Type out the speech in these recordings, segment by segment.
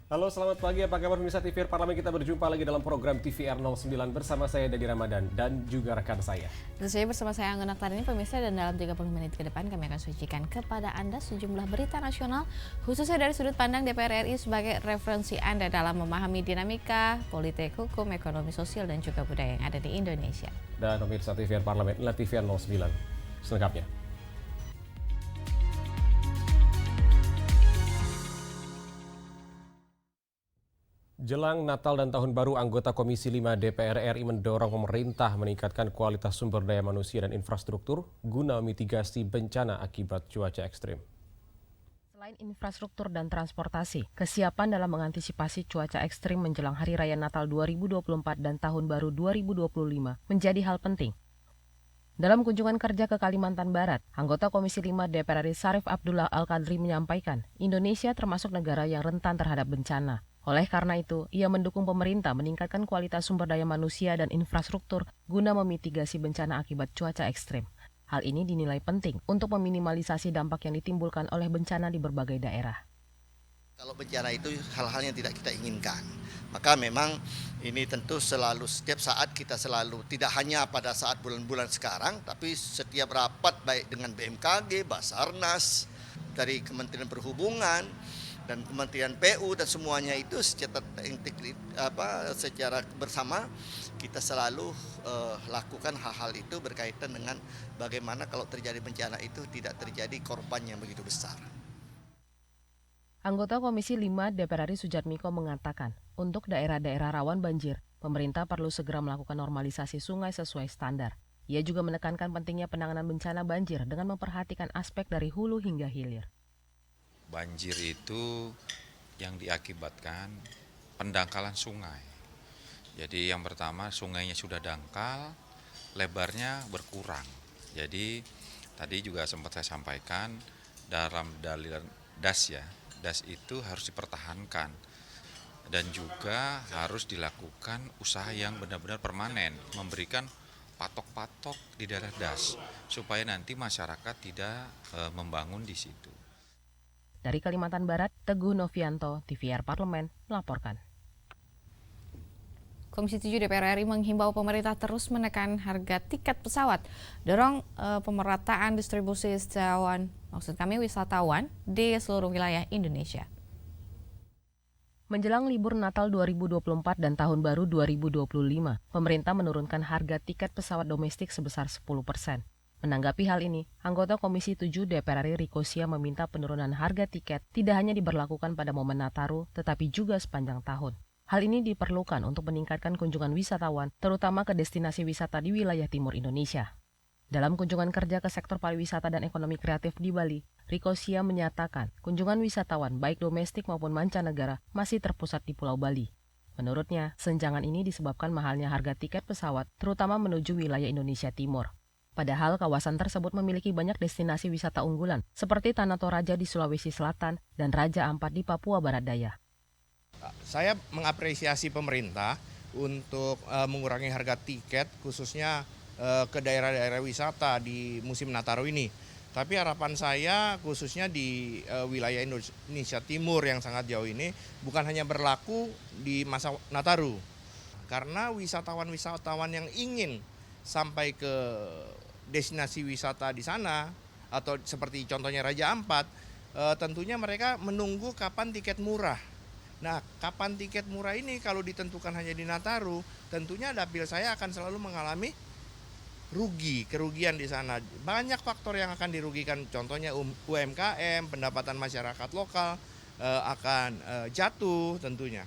Halo, selamat pagi. Apa kabar pemirsa TVR Parlemen? Kita berjumpa lagi dalam program TVR 09 bersama saya Dadi Ramadan dan juga rekan saya. Tentu saja bersama saya Anggun Aktar ini pemirsa, dan dalam 30 menit ke depan kami akan sajikan kepada Anda sejumlah berita nasional khususnya dari sudut pandang DPR RI sebagai referensi Anda dalam memahami dinamika, politik, hukum, ekonomi, sosial, dan juga budaya yang ada di Indonesia. Dan pemirsa TVR Parlemen, inilah TVR 09 selengkapnya. Jelang Natal dan Tahun Baru, anggota Komisi 5 DPR RI mendorong pemerintah meningkatkan kualitas sumber daya manusia dan infrastruktur guna mitigasi bencana akibat cuaca ekstrim. Selain infrastruktur dan transportasi, kesiapan dalam mengantisipasi cuaca ekstrim menjelang Hari Raya Natal 2024 dan Tahun Baru 2025 menjadi hal penting. Dalam kunjungan kerja ke Kalimantan Barat, anggota Komisi 5 DPR RI Syarif Abdullah Al-Qadri menyampaikan, Indonesia termasuk negara yang rentan terhadap bencana. Oleh karena itu, ia mendukung pemerintah meningkatkan kualitas sumber daya manusia dan infrastruktur guna memitigasi bencana akibat cuaca ekstrim. Hal ini dinilai penting untuk meminimalisasi dampak yang ditimbulkan oleh bencana di berbagai daerah. Kalau bencana itu hal-hal yang tidak kita inginkan, maka memang ini tentu selalu setiap saat kita selalu tidak hanya pada saat bulan-bulan sekarang, tapi setiap rapat baik dengan BMKG, Basarnas, dari Kementerian Perhubungan dan Kementerian PU dan semuanya itu secara bersama kita selalu lakukan hal-hal itu berkaitan dengan bagaimana kalau terjadi bencana itu tidak terjadi korban yang begitu besar. Anggota Komisi 5 DPR RI Sujatmiko mengatakan, untuk daerah-daerah rawan banjir, pemerintah perlu segera melakukan normalisasi sungai sesuai standar. Ia juga menekankan pentingnya penanganan bencana banjir dengan memperhatikan aspek dari hulu hingga hilir. Banjir itu yang diakibatkan pendangkalan sungai. Jadi yang pertama, sungainya sudah dangkal, lebarnya berkurang. Jadi tadi juga sempat saya sampaikan dalam dalil DAS DAS itu harus dipertahankan dan juga harus dilakukan usaha yang benar-benar permanen, memberikan patok-patok di daerah DAS supaya nanti masyarakat tidak membangun di situ. Dari Kalimantan Barat, Teguh Novianto, TVR Parlemen, melaporkan. Komisi 7 DPR RI menghimbau pemerintah terus menekan harga tiket pesawat, dorong pemerataan distribusi wisatawan di seluruh wilayah Indonesia. Menjelang libur Natal 2024 dan Tahun Baru 2025, pemerintah menurunkan harga tiket pesawat domestik sebesar 10%. Menanggapi hal ini, anggota Komisi 7 DPR RI Riko Sia meminta penurunan harga tiket tidak hanya diberlakukan pada momen Nataru, tetapi juga sepanjang tahun. Hal ini diperlukan untuk meningkatkan kunjungan wisatawan, terutama ke destinasi wisata di wilayah timur Indonesia. Dalam kunjungan kerja ke sektor pariwisata dan ekonomi kreatif di Bali, Riko Sia menyatakan kunjungan wisatawan baik domestik maupun mancanegara masih terpusat di Pulau Bali. Menurutnya, senjangan ini disebabkan mahalnya harga tiket pesawat, terutama menuju wilayah Indonesia Timur. Padahal kawasan tersebut memiliki banyak destinasi wisata unggulan, seperti Tanah Toraja di Sulawesi Selatan dan Raja Ampat di Papua Barat Daya. Saya mengapresiasi pemerintah untuk mengurangi harga tiket, khususnya ke daerah-daerah wisata di musim Nataru ini. Tapi harapan saya khususnya di wilayah Indonesia Timur yang sangat jauh ini bukan hanya berlaku di masa Nataru. Karena wisatawan-wisatawan yang ingin sampai ke destinasi wisata di sana, atau seperti contohnya Raja Ampat, tentunya mereka menunggu kapan tiket murah. Nah, kapan tiket murah ini kalau ditentukan hanya di Nataru, tentunya dapil saya akan selalu mengalami kerugian di sana. Banyak faktor yang akan dirugikan, contohnya UMKM, pendapatan masyarakat lokal akan jatuh tentunya.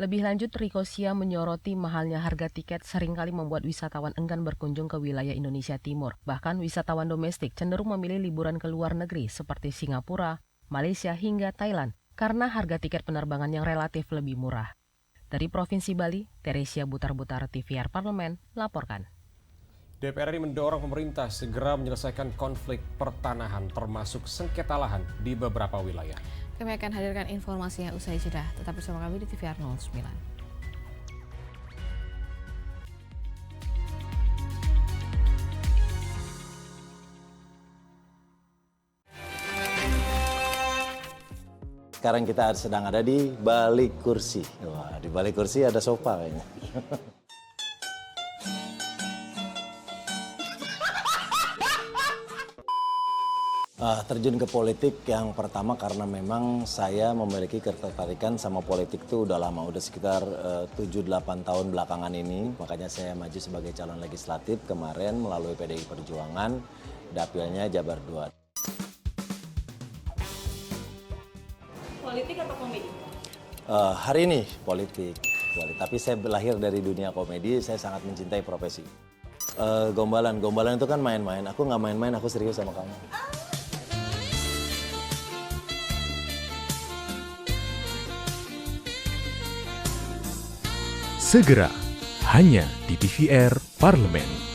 Lebih lanjut, Riko Sia menyoroti mahalnya harga tiket seringkali membuat wisatawan enggan berkunjung ke wilayah Indonesia Timur. Bahkan wisatawan domestik cenderung memilih liburan ke luar negeri seperti Singapura, Malaysia hingga Thailand karena harga tiket penerbangan yang relatif lebih murah. Dari Provinsi Bali, Teresia Butar-Butar, TVR Parlemen, laporkan. DPR RI mendorong pemerintah segera menyelesaikan konflik pertanahan termasuk sengketa lahan di beberapa wilayah. Kami akan hadirkan informasinya usai jeda. Tetap bersama kami di TVR 09. sekarang kita sedang ada di balik kursi. Wah, di balik kursi ada sofa kayaknya. Terjun ke politik yang pertama karena memang saya memiliki ketertarikan sama politik itu udah lama, udah sekitar 7-8 tahun belakangan ini. Makanya saya maju sebagai calon legislatif kemarin melalui PDI Perjuangan, dapilnya Jabar 2. Politik atau komedi? Hari ini politik, tapi saya lahir dari dunia komedi, saya sangat mencintai profesi. Gombalan itu kan main-main, aku nggak main-main, aku serius sama kamu. Segera, hanya di TVR Parlemen.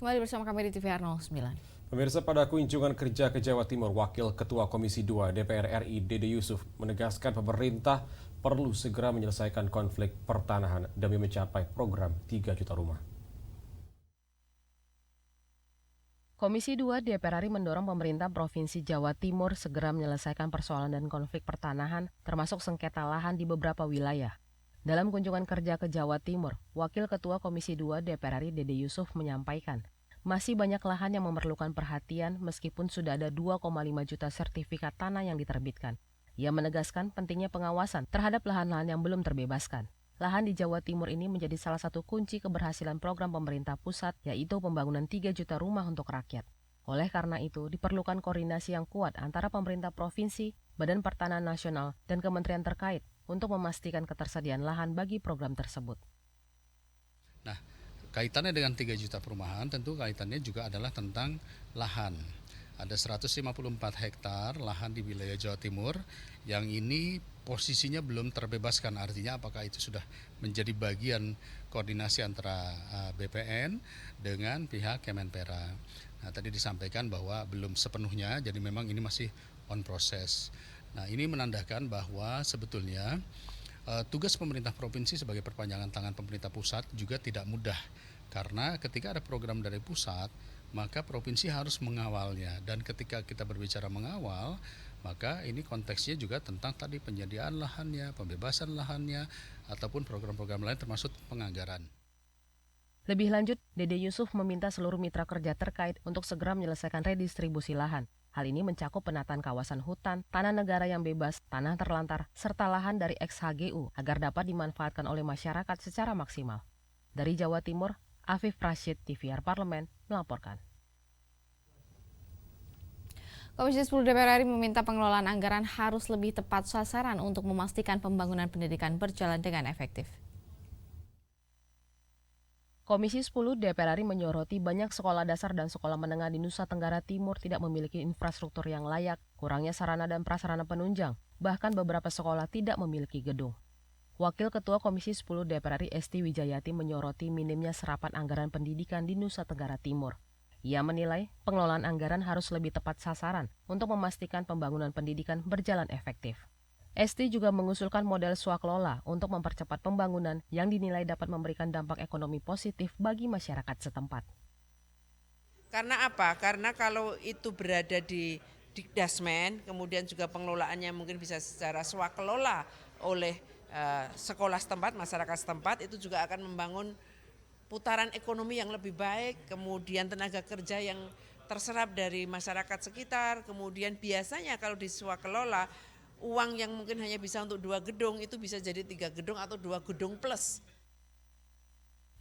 Kembali bersama kami di TVR 09. Pemirsa, pada kunjungan kerja ke Jawa Timur, Wakil Ketua Komisi 2 DPR RI Dede Yusuf menegaskan pemerintah perlu segera menyelesaikan konflik pertanahan demi mencapai program 3 juta rumah. Komisi 2 DPR RI mendorong pemerintah Provinsi Jawa Timur segera menyelesaikan persoalan dan konflik pertanahan, termasuk sengketa lahan di beberapa wilayah. Dalam kunjungan kerja ke Jawa Timur, Wakil Ketua Komisi 2 DPR RI Dede Yusuf menyampaikan, masih banyak lahan yang memerlukan perhatian meskipun sudah ada 2,5 juta sertifikat tanah yang diterbitkan. Ia menegaskan pentingnya pengawasan terhadap lahan-lahan yang belum terbebaskan. Lahan di Jawa Timur ini menjadi salah satu kunci keberhasilan program pemerintah pusat, yaitu pembangunan 3 juta rumah untuk rakyat. Oleh karena itu, diperlukan koordinasi yang kuat antara pemerintah provinsi, Badan Pertanahan Nasional, dan kementerian terkait untuk memastikan ketersediaan lahan bagi program tersebut. Nah, kaitannya dengan 3 juta perumahan tentu kaitannya juga adalah tentang lahan. Ada 154 hektar lahan di wilayah Jawa Timur yang ini posisinya belum terbebaskan. Artinya apakah itu sudah menjadi bagian koordinasi antara BPN dengan pihak Kemenpera. Nah, tadi disampaikan bahwa belum sepenuhnya, jadi memang ini masih on proses. Nah, ini menandakan bahwa sebetulnya tugas pemerintah provinsi sebagai perpanjangan tangan pemerintah pusat juga tidak mudah. Karena ketika ada program dari pusat, maka provinsi harus mengawalnya. Dan ketika kita berbicara mengawal, maka ini konteksnya juga tentang tadi penyediaan lahannya, pembebasan lahannya, ataupun program-program lain termasuk penganggaran. Lebih lanjut, Dede Yusuf meminta seluruh mitra kerja terkait untuk segera menyelesaikan redistribusi lahan. Hal ini mencakup penataan kawasan hutan, tanah negara yang bebas, tanah terlantar, serta lahan dari ex-HGU agar dapat dimanfaatkan oleh masyarakat secara maksimal. Dari Jawa Timur, Afif Rashid, TVR Parlemen, melaporkan. Komisi 10 DPR RI meminta pengelolaan anggaran harus lebih tepat sasaran untuk memastikan pembangunan pendidikan berjalan dengan efektif. Komisi 10 DPR RI menyoroti banyak sekolah dasar dan sekolah menengah di Nusa Tenggara Timur tidak memiliki infrastruktur yang layak, kurangnya sarana dan prasarana penunjang, bahkan beberapa sekolah tidak memiliki gedung. Wakil Ketua Komisi 10 DPR RI Esti Wijayati menyoroti minimnya serapan anggaran pendidikan di Nusa Tenggara Timur. Ia menilai pengelolaan anggaran harus lebih tepat sasaran untuk memastikan pembangunan pendidikan berjalan efektif. Esti juga mengusulkan model swakelola untuk mempercepat pembangunan yang dinilai dapat memberikan dampak ekonomi positif bagi masyarakat setempat. Karena apa? Karena kalau itu berada di Dikdasmen, kemudian juga pengelolaannya mungkin bisa secara swakelola oleh sekolah setempat, masyarakat setempat, itu juga akan membangun putaran ekonomi yang lebih baik, kemudian tenaga kerja yang terserap dari masyarakat sekitar, kemudian biasanya kalau di swakelola, uang yang mungkin hanya bisa untuk 2 gedung itu bisa jadi 3 gedung atau 2 gedung plus.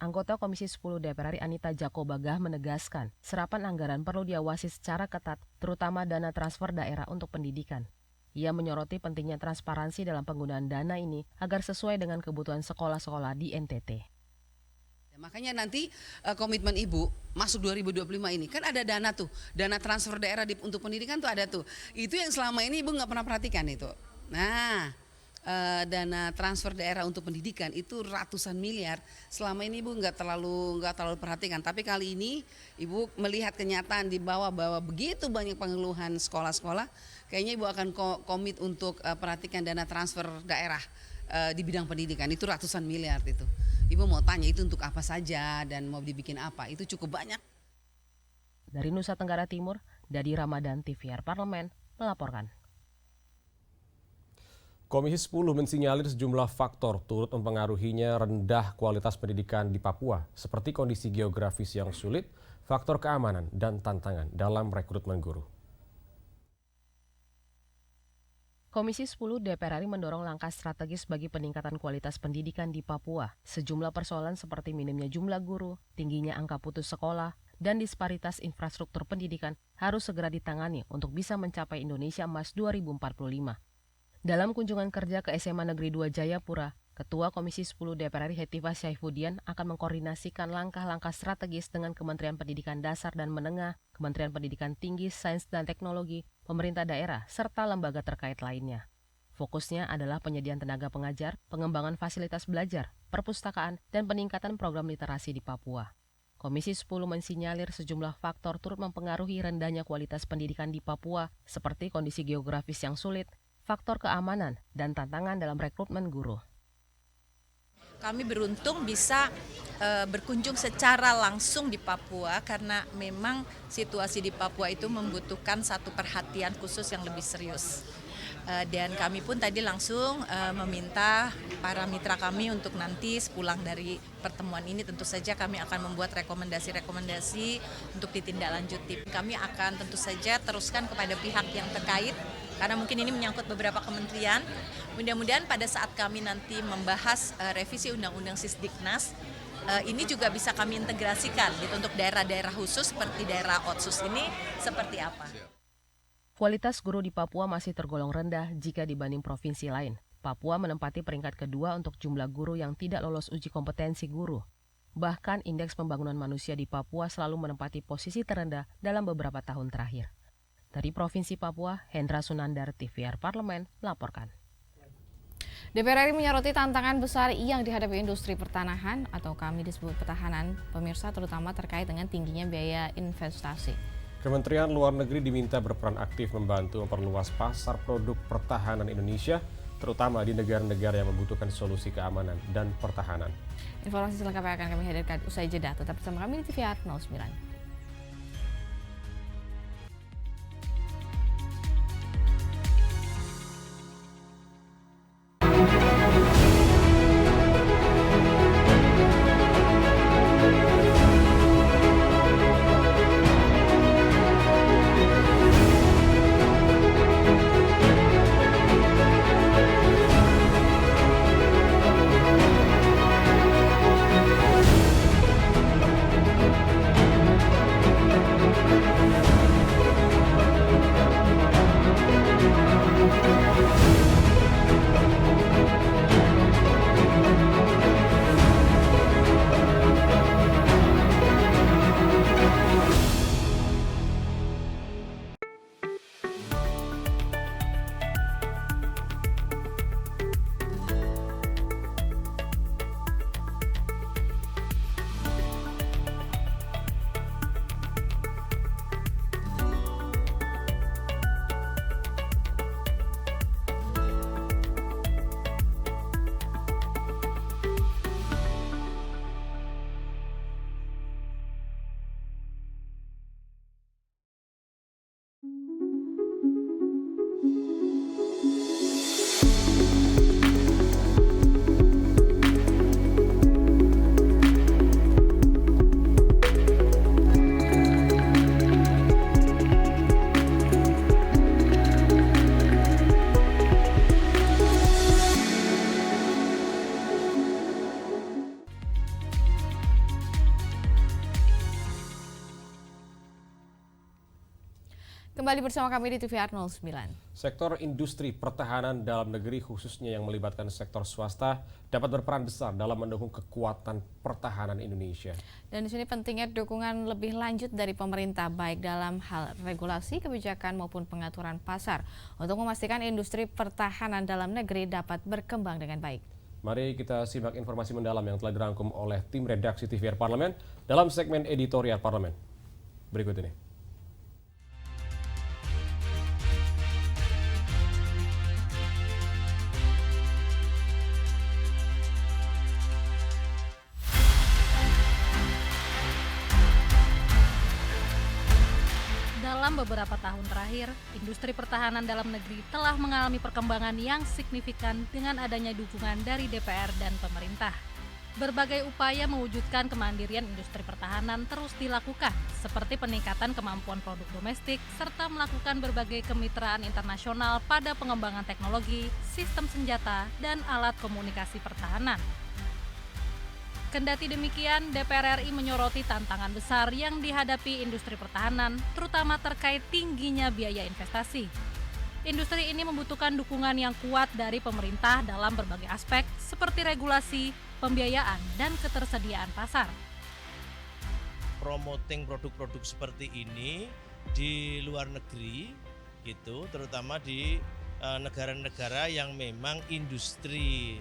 anggota Komisi 10 DPR RI Anita Jakobagah menegaskan serapan anggaran perlu diawasi secara ketat, terutama dana transfer daerah untuk pendidikan. Ia menyoroti pentingnya transparansi dalam penggunaan dana ini agar sesuai dengan kebutuhan sekolah-sekolah di NTT. Makanya nanti komitmen Ibu masuk 2025 ini kan ada dana tuh, dana transfer daerah untuk pendidikan tuh ada tuh. Itu yang selama ini Ibu nggak pernah perhatikan itu. Nah, dana transfer daerah untuk pendidikan itu ratusan miliar. Selama ini Ibu nggak terlalu perhatikan. Tapi kali ini Ibu melihat kenyataan di bawah bahwa begitu banyak pengeluhan sekolah-sekolah, kayaknya Ibu akan komit untuk perhatikan dana transfer daerah di bidang pendidikan itu ratusan miliar itu. Ibu mau tanya itu untuk apa saja dan mau dibikin apa? Itu cukup banyak. Dari Nusa Tenggara Timur, Dadi Ramadan, TVR Parlemen melaporkan. Komisi 10 mensinyalir sejumlah faktor turut mempengaruhinya rendah kualitas pendidikan di Papua, seperti kondisi geografis yang sulit, faktor keamanan, dan tantangan dalam rekrutmen guru. Komisi 10 DPR RI mendorong langkah strategis bagi peningkatan kualitas pendidikan di Papua. Sejumlah persoalan seperti minimnya jumlah guru, tingginya angka putus sekolah, dan disparitas infrastruktur pendidikan harus segera ditangani untuk bisa mencapai Indonesia Emas 2045. Dalam kunjungan kerja ke SMA Negeri 2 Jayapura, Ketua Komisi 10 DPR RI Hetifah Syaifuddin akan mengkoordinasikan langkah-langkah strategis dengan Kementerian Pendidikan Dasar dan Menengah, Kementerian Pendidikan Tinggi, Sains dan Teknologi, pemerintah daerah, serta lembaga terkait lainnya. Fokusnya adalah penyediaan tenaga pengajar, pengembangan fasilitas belajar, perpustakaan, dan peningkatan program literasi di Papua. Komisi 10 mensinyalir sejumlah faktor turut mempengaruhi rendahnya kualitas pendidikan di Papua, seperti kondisi geografis yang sulit, faktor keamanan, dan tantangan dalam rekrutmen guru. Kami beruntung bisa berkunjung secara langsung di Papua karena memang situasi di Papua itu membutuhkan satu perhatian khusus yang lebih serius. Dan kami pun tadi langsung meminta para mitra kami untuk nanti sepulang dari pertemuan ini tentu saja kami akan membuat rekomendasi-rekomendasi untuk ditindaklanjuti. Kami akan tentu saja teruskan kepada pihak yang terkait karena mungkin ini menyangkut beberapa kementerian. Mudah-mudahan pada saat kami nanti membahas revisi Undang-Undang Sisdiknas, ini juga bisa kami integrasikan gitu, untuk daerah-daerah khusus seperti daerah Otsus ini seperti apa. Kualitas guru di Papua masih tergolong rendah jika dibanding provinsi lain. Papua menempati peringkat kedua untuk jumlah guru yang tidak lolos uji kompetensi guru. Bahkan indeks pembangunan manusia di Papua selalu menempati posisi terendah dalam beberapa tahun terakhir. Dari Provinsi Papua, Hendra Sunandar, TVR Parlemen, melaporkan. DPR RI menyoroti tantangan besar yang dihadapi industri pertanahan atau kami disebut pertahanan, pemirsa, terutama terkait dengan tingginya biaya investasi. Kementerian Luar Negeri diminta berperan aktif membantu memperluas pasar produk pertahanan Indonesia, terutama di negara-negara yang membutuhkan solusi keamanan dan pertahanan. Informasi selengkapnya akan kami hadirkan usai jeda. Tetap bersama kami di TVR 09. Kembali bersama kami di TVR 09. Sektor industri pertahanan dalam negeri khususnya yang melibatkan sektor swasta dapat berperan besar dalam mendukung kekuatan pertahanan Indonesia. Dan di sini pentingnya dukungan lebih lanjut dari pemerintah baik dalam hal regulasi, kebijakan maupun pengaturan pasar untuk memastikan industri pertahanan dalam negeri dapat berkembang dengan baik. Mari kita simak informasi mendalam yang telah dirangkum oleh tim redaksi TVR Parlemen dalam segmen editorial Parlemen. Berikut ini. Dalam beberapa tahun terakhir, industri pertahanan dalam negeri telah mengalami perkembangan yang signifikan dengan adanya dukungan dari DPR dan pemerintah. Berbagai upaya mewujudkan kemandirian industri pertahanan terus dilakukan, seperti peningkatan kemampuan produk domestik, serta melakukan berbagai kemitraan internasional pada pengembangan teknologi, sistem senjata, dan alat komunikasi pertahanan. Kendati demikian, DPR RI menyoroti tantangan besar yang dihadapi industri pertahanan, terutama terkait tingginya biaya investasi. Industri ini membutuhkan dukungan yang kuat dari pemerintah dalam berbagai aspek, seperti regulasi, pembiayaan, dan ketersediaan pasar. Promoting produk-produk seperti ini di luar negeri, gitu, terutama di negara-negara yang memang industri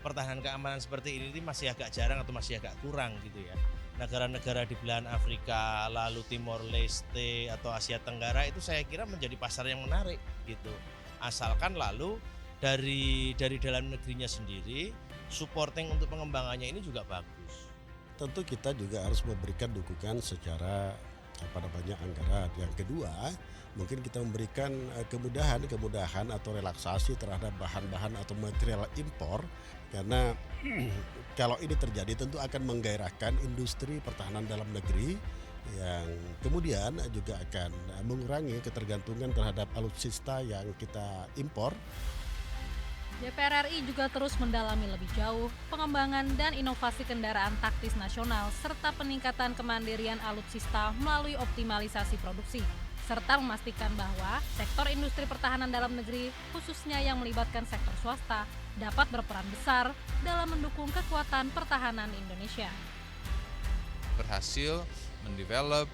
pertahanan keamanan seperti ini masih agak jarang atau masih agak kurang gitu ya. Negara-negara di belahan Afrika, lalu Timor Leste atau Asia Tenggara itu saya kira menjadi pasar yang menarik gitu. Asalkan lalu dari dalam negerinya sendiri supporting untuk pengembangannya ini juga bagus. Tentu kita juga harus memberikan dukungan secara anggaran. Yang kedua, mungkin kita memberikan kemudahan atau relaksasi terhadap bahan-bahan atau material impor, karena kalau ini terjadi tentu akan menggairahkan industri pertahanan dalam negeri yang kemudian juga akan mengurangi ketergantungan terhadap alutsista yang kita impor. DPR RI juga terus mendalami lebih jauh pengembangan dan inovasi kendaraan taktis nasional serta peningkatan kemandirian alutsista melalui optimalisasi produksi, serta memastikan bahwa sektor industri pertahanan dalam negeri, khususnya yang melibatkan sektor swasta, dapat berperan besar dalam mendukung kekuatan pertahanan Indonesia. Berhasil mendevelop,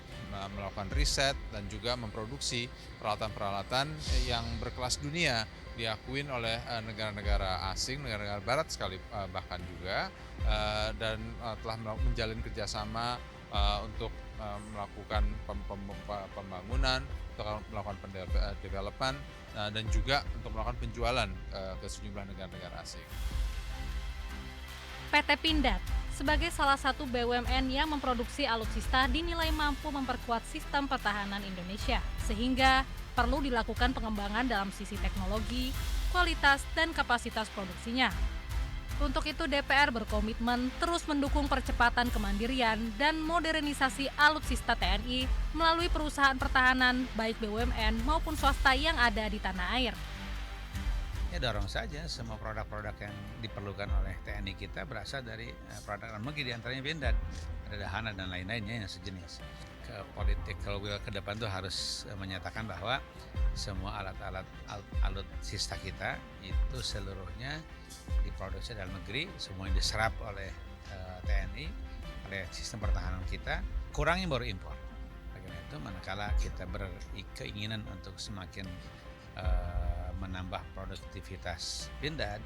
melakukan riset, dan juga memproduksi peralatan-peralatan yang berkelas dunia, diakuin oleh negara-negara asing, negara-negara barat sekali bahkan juga, dan telah menjalin kerjasama untuk melakukan pembangunan, untuk melakukan development, dan juga untuk melakukan penjualan ke sejumlah negara-negara asing. PT Pindad sebagai salah satu BUMN yang memproduksi alutsista dinilai mampu memperkuat sistem pertahanan Indonesia, sehingga perlu dilakukan pengembangan dalam sisi teknologi, kualitas, dan kapasitas produksinya. Untuk itu DPR berkomitmen terus mendukung percepatan kemandirian dan modernisasi alutsista TNI melalui perusahaan pertahanan baik BUMN maupun swasta yang ada di tanah air. Ya dorong saja semua produk-produk yang diperlukan oleh TNI kita berasal dari produk dalam negeri, diantaranya Pindad, ada Dahana dan lain-lainnya yang sejenis. Political will ke depan tuh harus menyatakan bahwa semua alat-alat alutsista kita itu seluruhnya diproduksi dalam negeri, semuanya diserap oleh TNI, oleh sistem pertahanan kita, kurangnya baru impor. Karena itu manakala kita berkeinginan untuk semakin menambah produktivitas Pindad,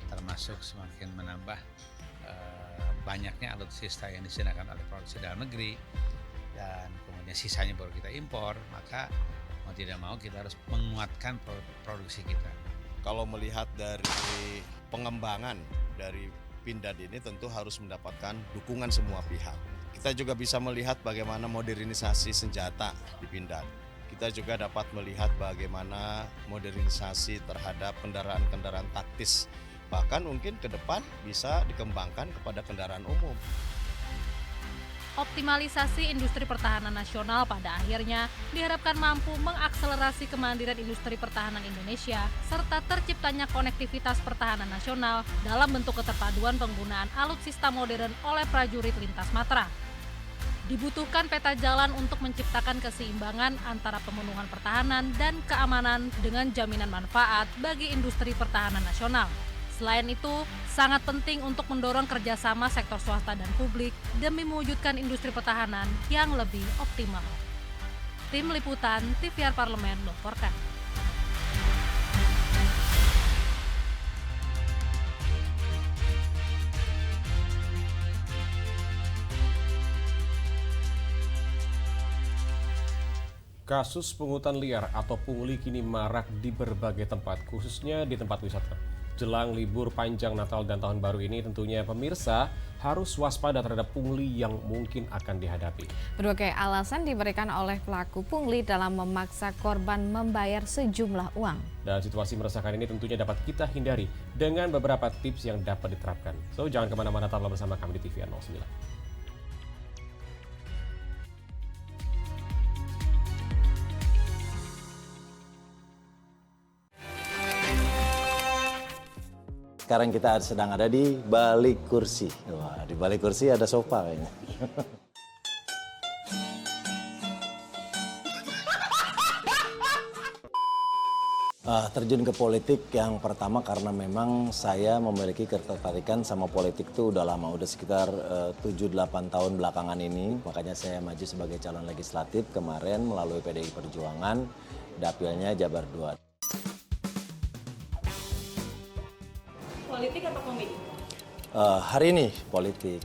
termasuk semakin menambah banyaknya alutsista yang disediakan oleh produksi dalam negeri, dan kemudian sisanya baru kita impor, maka mau tidak mau kita harus menguatkan produksi kita. Kalau melihat dari pengembangan dari Pindad ini tentu harus mendapatkan dukungan semua pihak. Kita juga bisa melihat bagaimana modernisasi senjata di Pindad. Kita juga dapat melihat bagaimana modernisasi terhadap kendaraan-kendaraan taktis. Bahkan mungkin ke depan bisa dikembangkan kepada kendaraan umum. Optimalisasi industri pertahanan nasional pada akhirnya diharapkan mampu mengakselerasi kemandirian industri pertahanan Indonesia serta terciptanya konektivitas pertahanan nasional dalam bentuk keterpaduan penggunaan alutsista modern oleh prajurit lintas matra. Dibutuhkan peta jalan untuk menciptakan keseimbangan antara pemenuhan pertahanan dan keamanan dengan jaminan manfaat bagi industri pertahanan nasional. Selain itu, sangat penting untuk mendorong kerjasama sektor swasta dan publik demi mewujudkan industri pertahanan yang lebih optimal. Tim Liputan TVR Parlemen melaporkan. Kasus pungutan liar atau pungli kini marak di berbagai tempat, khususnya di tempat wisata. Jelang libur panjang Natal dan Tahun Baru ini tentunya pemirsa harus waspada terhadap pungli yang mungkin akan dihadapi. Berbagai alasan diberikan oleh pelaku pungli dalam memaksa korban membayar sejumlah uang. Dan situasi meresahkan ini tentunya dapat kita hindari dengan beberapa tips yang dapat diterapkan. So, jangan kemana-mana, tetaplah bersama kami di TVR 09. Sekarang kita sedang ada di balik kursi. Wah, di balik kursi ada sofa kayaknya. Terjun ke politik yang pertama karena memang saya memiliki ketertarikan sama politik itu udah lama, udah sekitar 7-8 tahun belakangan ini. Makanya saya maju sebagai calon legislatif kemarin melalui PDI Perjuangan, dapilnya Jabar 2. Politik atau komedi? Hari ini politik,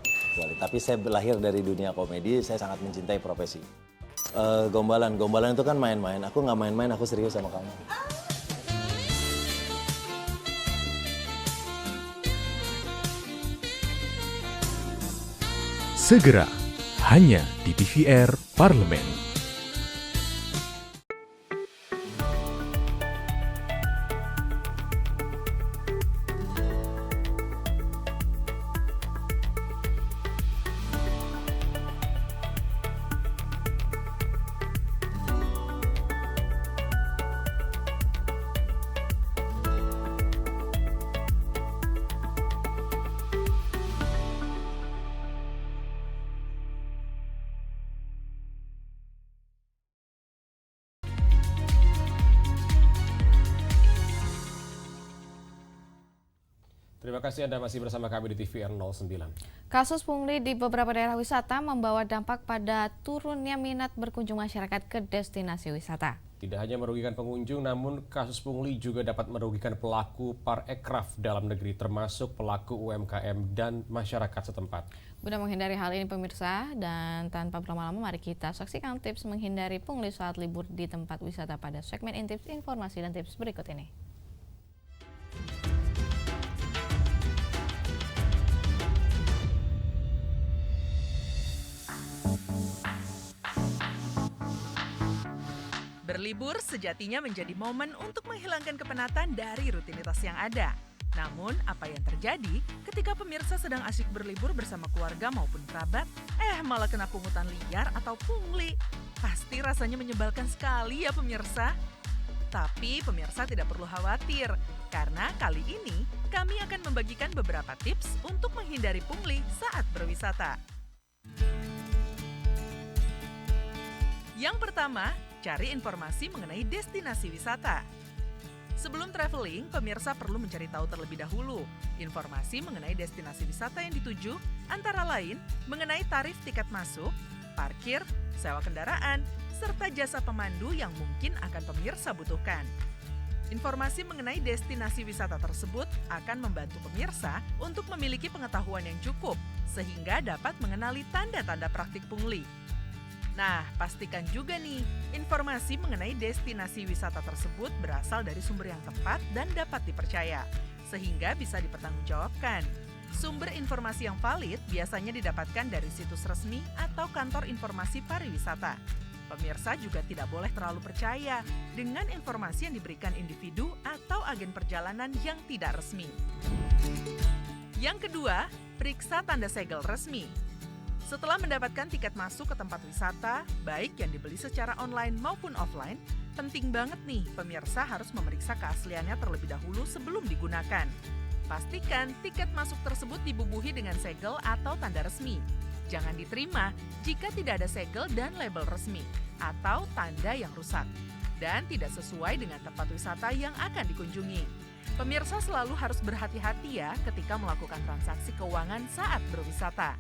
tapi saya lahir dari dunia komedi, saya sangat mencintai profesi. Gombalan itu kan main-main, aku nggak main-main, aku serius sama kamu. Segera, hanya di TVR Parlemen. Terima kasih Anda masih bersama kami di TVR 09. Kasus pungli di beberapa daerah wisata membawa dampak pada turunnya minat berkunjung masyarakat ke destinasi wisata. Tidak hanya merugikan pengunjung, namun kasus pungli juga dapat merugikan pelaku parekraf dalam negeri, termasuk pelaku UMKM dan masyarakat setempat. Guna menghindari hal ini pemirsa, dan tanpa berlama-lama mari kita saksikan tips menghindari pungli saat libur di tempat wisata pada segmen Intips Informasi dan Tips berikut ini. Berlibur sejatinya menjadi momen untuk menghilangkan kepenatan dari rutinitas yang ada. Namun, apa yang terjadi ketika pemirsa sedang asyik berlibur bersama keluarga maupun kerabat, malah kena pungutan liar atau pungli? Pasti rasanya menyebalkan sekali ya pemirsa. Tapi pemirsa tidak perlu khawatir, karena kali ini kami akan membagikan beberapa tips untuk menghindari pungli saat berwisata. Yang pertama, cari informasi mengenai destinasi wisata. Sebelum traveling, pemirsa perlu mencari tahu terlebih dahulu informasi mengenai destinasi wisata yang dituju, antara lain mengenai tarif tiket masuk, parkir, sewa kendaraan, serta jasa pemandu yang mungkin akan pemirsa butuhkan. Informasi mengenai destinasi wisata tersebut akan membantu pemirsa untuk memiliki pengetahuan yang cukup, sehingga dapat mengenali tanda-tanda praktik pungli. Nah, pastikan juga nih, informasi mengenai destinasi wisata tersebut berasal dari sumber yang tepat dan dapat dipercaya, sehingga bisa dipertanggungjawabkan. Sumber informasi yang valid biasanya didapatkan dari situs resmi atau kantor informasi pariwisata. Pemirsa juga tidak boleh terlalu percaya dengan informasi yang diberikan individu atau agen perjalanan yang tidak resmi. Yang kedua, periksa tanda segel resmi. Setelah mendapatkan tiket masuk ke tempat wisata, baik yang dibeli secara online maupun offline, penting banget nih pemirsa harus memeriksa keasliannya terlebih dahulu sebelum digunakan. Pastikan tiket masuk tersebut dibubuhi dengan segel atau tanda resmi. Jangan diterima jika tidak ada segel dan label resmi atau tanda yang rusak dan tidak sesuai dengan tempat wisata yang akan dikunjungi. Pemirsa selalu harus berhati-hati ya ketika melakukan transaksi keuangan saat berwisata.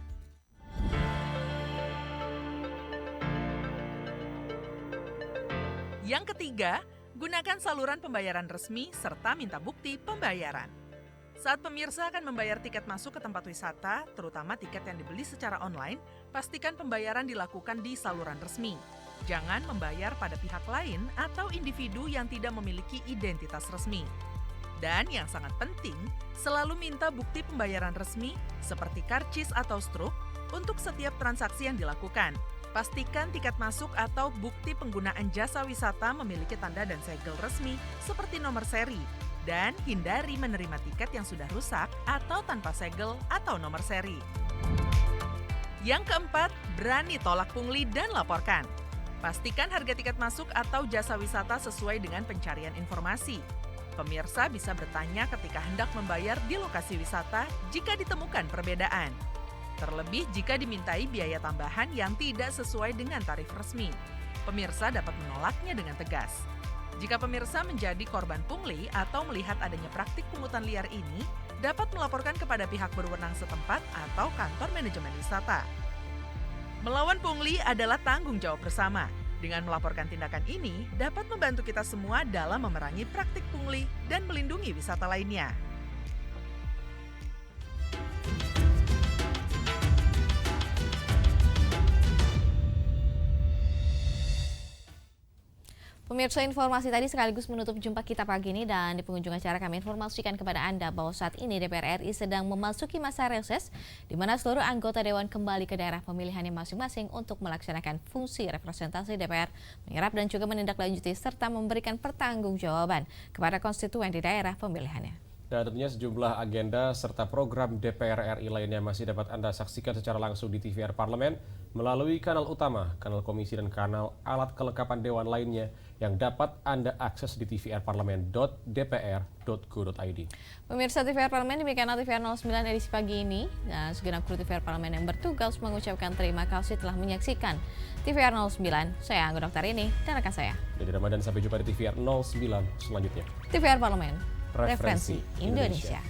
Yang ketiga, gunakan saluran pembayaran resmi serta minta bukti pembayaran. Saat pemirsa akan membayar tiket masuk ke tempat wisata, terutama tiket yang dibeli secara online, pastikan pembayaran dilakukan di saluran resmi. Jangan membayar pada pihak lain atau individu yang tidak memiliki identitas resmi. Dan yang sangat penting, selalu minta bukti pembayaran resmi seperti karcis atau struk untuk setiap transaksi yang dilakukan. Pastikan tiket masuk atau bukti penggunaan jasa wisata memiliki tanda dan segel resmi seperti nomor seri. Dan hindari menerima tiket yang sudah rusak atau tanpa segel atau nomor seri. Yang keempat, berani tolak pungli dan laporkan. Pastikan harga tiket masuk atau jasa wisata sesuai dengan pencarian informasi. Pemirsa bisa bertanya ketika hendak membayar di lokasi wisata jika ditemukan perbedaan. Terlebih jika dimintai biaya tambahan yang tidak sesuai dengan tarif resmi. Pemirsa dapat menolaknya dengan tegas. Jika pemirsa menjadi korban pungli atau melihat adanya praktik pungutan liar ini, dapat melaporkan kepada pihak berwenang setempat atau kantor manajemen wisata. Melawan pungli adalah tanggung jawab bersama. Dengan melaporkan tindakan ini, dapat membantu kita semua dalam memerangi praktik pungli dan melindungi wisata lainnya. Pemirsa, informasi tadi sekaligus menutup jumpa kita pagi ini, dan di penghujung acara kami informasikan kepada Anda bahwa saat ini DPR RI sedang memasuki masa reses di mana seluruh anggota Dewan kembali ke daerah pemilihannya masing-masing untuk melaksanakan fungsi representasi DPR, menyerap dan juga menindaklanjuti serta memberikan pertanggungjawaban kepada konstituen di daerah pemilihannya. Dan tentunya sejumlah agenda serta program DPR RI lainnya masih dapat Anda saksikan secara langsung di TVR Parlemen melalui kanal utama, kanal komisi, dan kanal alat kelengkapan dewan lainnya yang dapat Anda akses di tvr.dpr.go.id. Pemirsa TVR Parlemen, demikianlah TVR 09 edisi pagi ini. Dan segenap kru TVR Parlemen yang bertugas mengucapkan terima kasih telah menyaksikan TVR 09. Saya Angga Dokter ini dan rekan saya. Jadi Ramadan, sampai jumpa di TVR 09 selanjutnya. TVR Parlemen, referensi Indonesia.